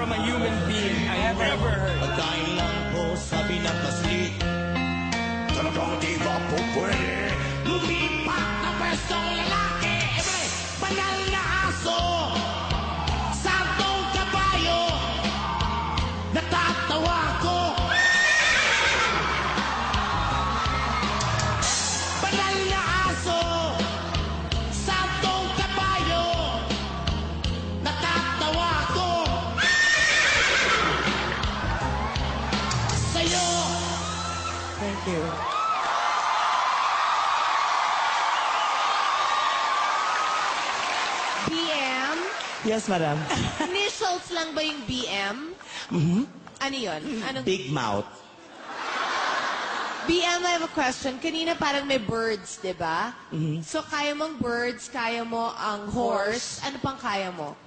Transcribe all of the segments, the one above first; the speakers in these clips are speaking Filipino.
from a human being I have ever heard. Pagkain lang po sabi ng kaslit. Talagang di ba po pwede lumipat na pwestong lalaki? Banal na aso, santong kabayo, natatawa ko. Banal na aso, santong kabayo, natatawa ko. Sa'yo. Thank you. BM? Yes, madam. Initials lang ba yung BM? Ano yun? Anong... Big mouth. BM, I have a question. Kanina parang may birds, di ba? So, kaya mong birds, kaya mo ang horse. Ano pang kaya mo?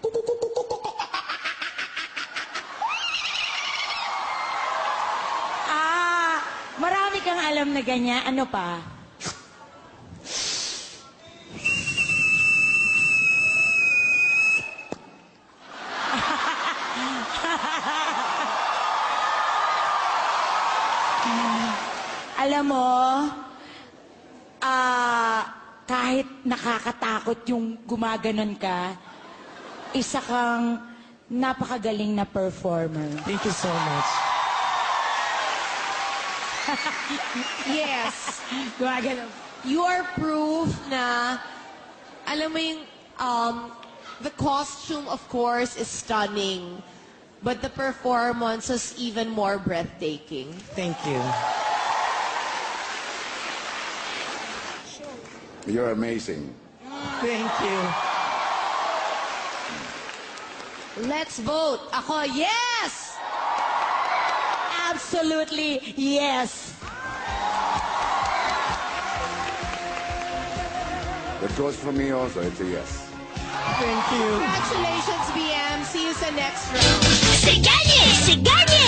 Marami kang alam na ganyan. Ano pa? Alam mo, kahit nakakatakot yung gumaganon ka, isa kang napakagaling na performer. Thank you so much. Yes. Gumaganon. You are proof na, alam mo yung, the costume, of course, is stunning. But the performance is even more breathtaking. Thank you. You're amazing. Thank you. Let's vote. Ako, yes! Absolutely, yes. That goes for me also. It's a yes. Thank you. Congratulations, BM. See you sa next round. Siganye! Siganye!